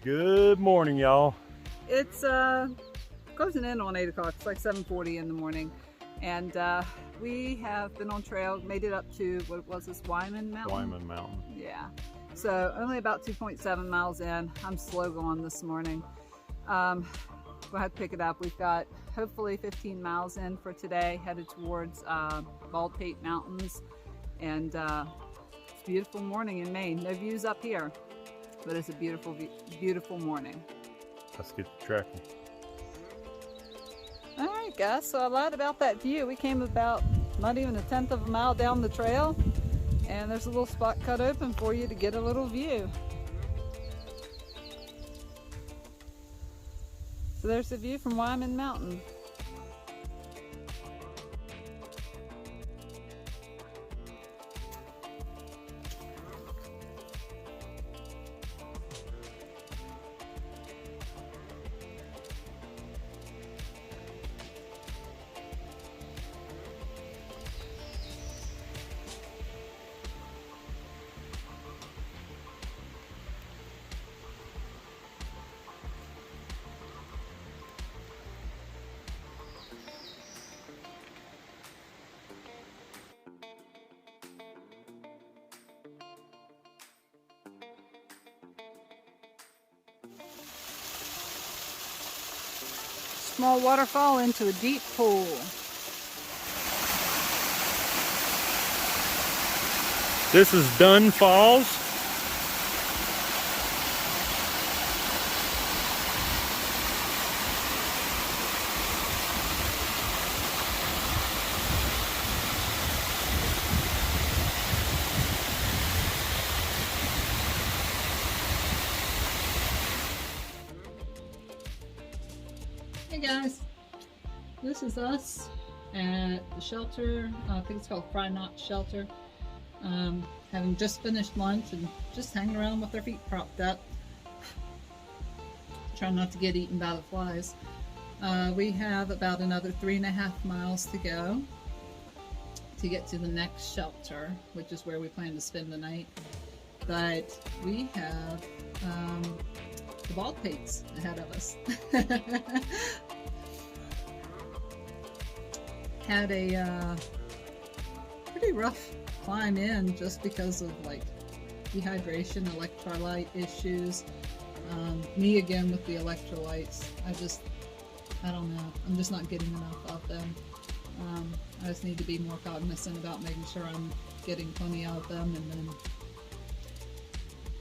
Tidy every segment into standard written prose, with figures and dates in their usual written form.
Good morning, y'all. It's closing in on 8 o'clock. It's like 7:40 in the morning. And we have been on trail, made it up to, what was this, Wyman Mountain? Wyman Mountain. Yeah. So only about 2.7 miles in. I'm slow going this morning. We'll have to pick it up. We've got hopefully 15 miles in for today, headed towards Baldpates Mountains. And it's a beautiful morning in Maine. No views up here, but it's a beautiful, beautiful morning. Let's get to tracking. All right, guys, so I lied about that view. We came about not even a tenth of a mile down the trail, and there's a little spot cut open for you to get a little view. So there's the view from Wyman Mountain. Small waterfall into a deep pool. This is Dunn Falls. Hey guys, this is us at the shelter. I think it's called Fry Knot Shelter. Having just finished lunch and just hanging around with our feet propped up. Trying not to get eaten by the flies. We have about another 3.5 miles to go to get to the next shelter, which is where we plan to spend the night. But we have the Baldpates ahead of us. Had a pretty rough climb in just because of like dehydration, electrolyte issues. Me again with the electrolytes. I don't know. I'm just not getting enough of them. I just need to be more cognizant about making sure I'm getting plenty out of them, and then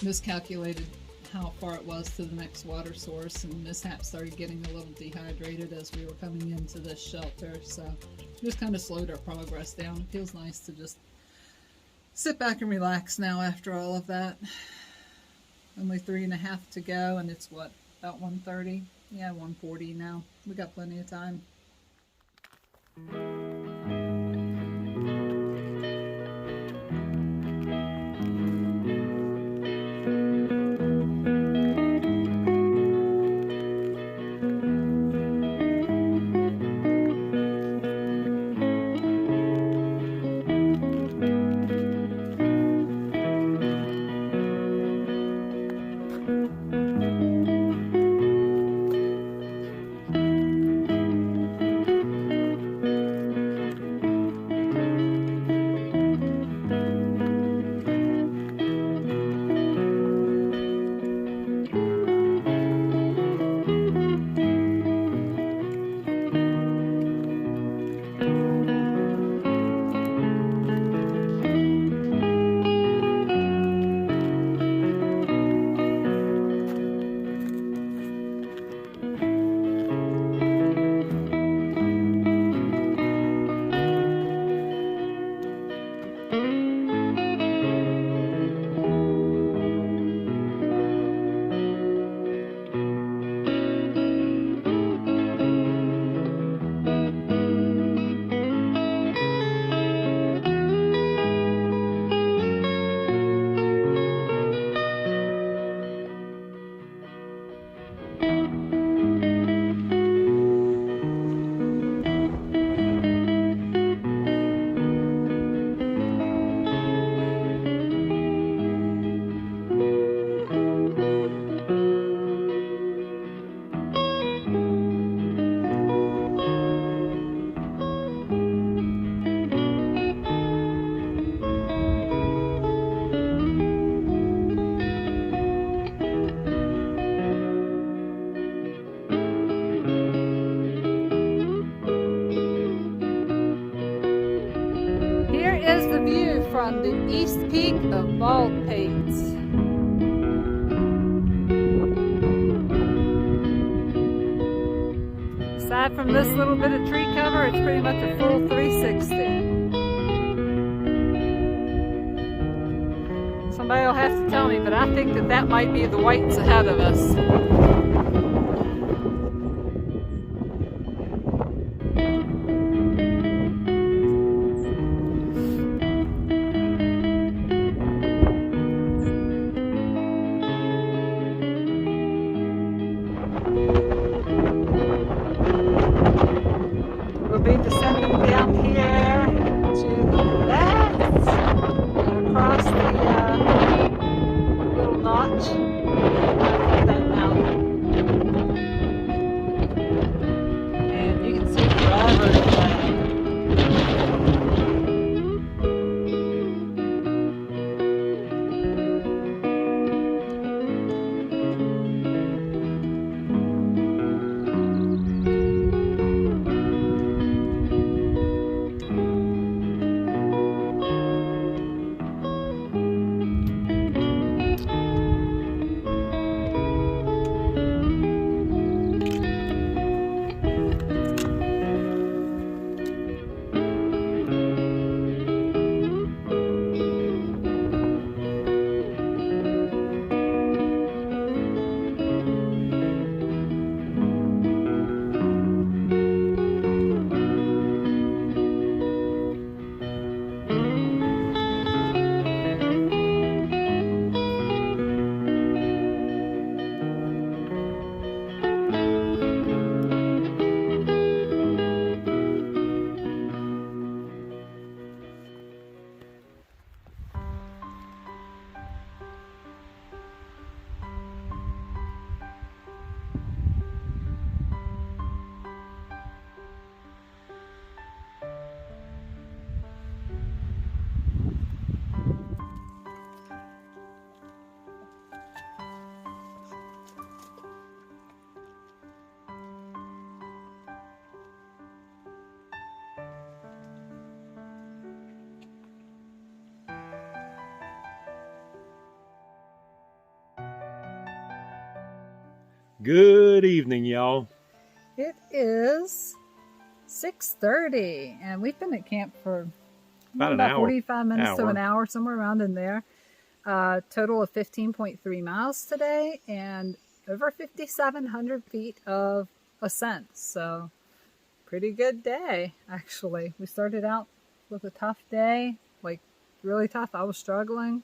miscalculated how far it was to the next water source, and mishap started getting a little dehydrated as we were coming into this shelter, so just kind of slowed our progress down. It feels nice to just sit back and relax now after all of that. Only 3.5 to go, and it's what, about 1:30? Yeah, 1:40 now. We got plenty of time. on the east peak of Baldpates. Aside from this little bit of tree cover, it's pretty much a full 360. Somebody will have to tell me, but I think that might be the whites ahead of us. We'll be descending down here to the left and across the little notch of that mountain. And you can see forever away. Good evening, y'all. It is 6:30, and we've been at camp for About an hour. 45 minutes to an hour, somewhere around in there. Total of 15.3 miles today, and over 5,700 feet of ascent. So, pretty good day, actually. We started out with a tough day, like really tough. I was struggling.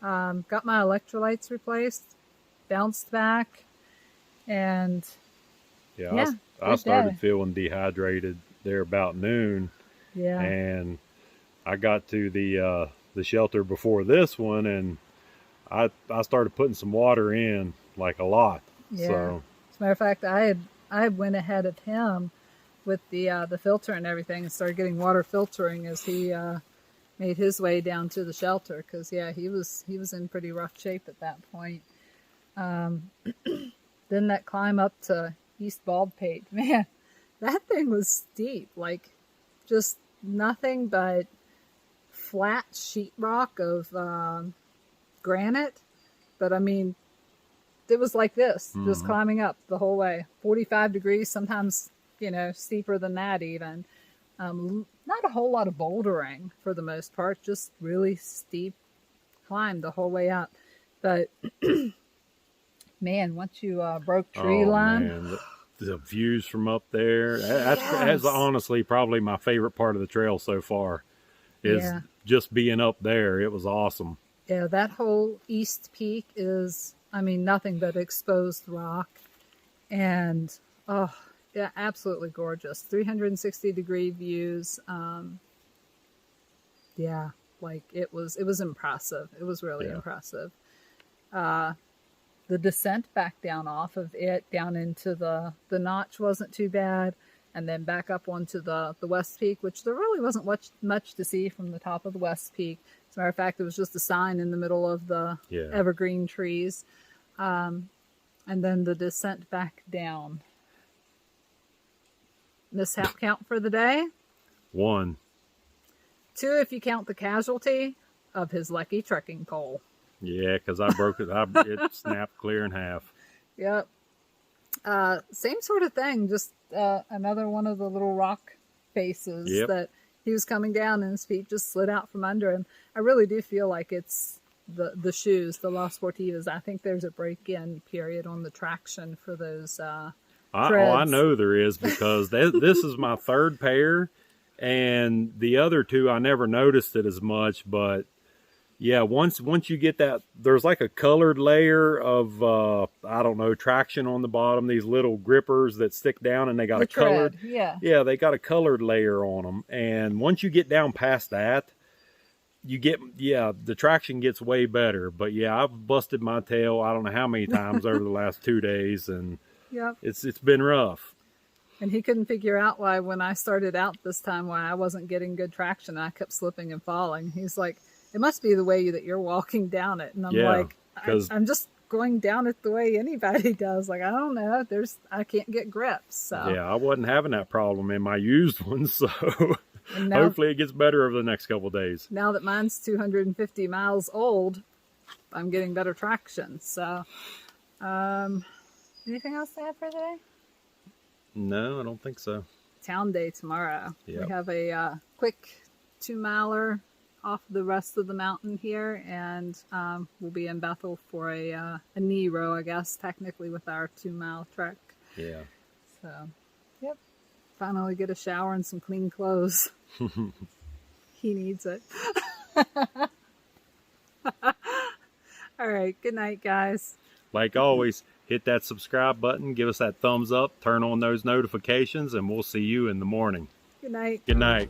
Got my electrolytes replaced, bounced back. And Yeah, I started feeling dehydrated there about noon. Yeah. And I got to the shelter before this one, and I started putting some water in, like a lot. Yeah. So, as a matter of fact, I went ahead of him with the filter and everything, and started getting water filtering as he made his way down to the shelter. Because he was in pretty rough shape at that point. Then that climb up to East Baldpate, man, that thing was steep. Like, just nothing but flat sheetrock of granite. But I mean, it was like this, just climbing up the whole way. 45 degrees, sometimes, steeper than that even. Not a whole lot of bouldering for the most part, just really steep climb the whole way up. But man, once you broke tree line, man, the views from up there, that's honestly probably my favorite part of the trail so far, is just being up there. It was awesome. Yeah, that whole east peak is, nothing but exposed rock, and absolutely gorgeous. 360 degree views. Like it was impressive. It was really impressive. The descent back down off of it, down into the notch wasn't too bad. And then back up onto the West Peak, which there really wasn't much to see from the top of the West Peak. As a matter of fact, it was just a sign in the middle of the evergreen trees. And then the descent back down. Mishap count for the day? 1. 2 if you count the casualty. of his lucky trekking pole. Yeah, because I broke it. It snapped clear in half. Yep. Same sort of thing. Just another one of the little rock faces that he was coming down and his feet just slid out from under him. I really do feel like it's the shoes, the La Sportivas. I think there's a break-in period on the traction for those I know there is, because this is my third pair, and the other two I never noticed it as much, but yeah, once you get that, there's like a colored layer of I don't know, traction on the bottom, these little grippers that stick down, and they got a colored they got a colored layer on them, and once you get down past that, you get the traction gets way better. But yeah, I've busted my tail I don't know how many times over the last 2 days, and it's been rough. And he couldn't figure out why, when I started out this time, why I wasn't getting good traction. I kept slipping and falling. He's like, it must be the way that you're walking down it. And I'm like, I'm just going down it the way anybody does. Like, I don't know. I can't get grips. So yeah, I wasn't having that problem in my used ones. So now, hopefully it gets better over the next couple of days. Now that mine's 250 miles old, I'm getting better traction. So, anything else to add for today? No, I don't think so. Town day tomorrow. Yep. We have a quick 2-miler off the rest of the mountain here, and we'll be in Bethel for a knee row, I guess, technically, with our 2-mile trek. Yeah. So, yep. Finally get a shower and some clean clothes. He needs it. All right. Good night, guys. Like always, hit that subscribe button, give us that thumbs up, turn on those notifications, and we'll see you in the morning. Good night. Good night.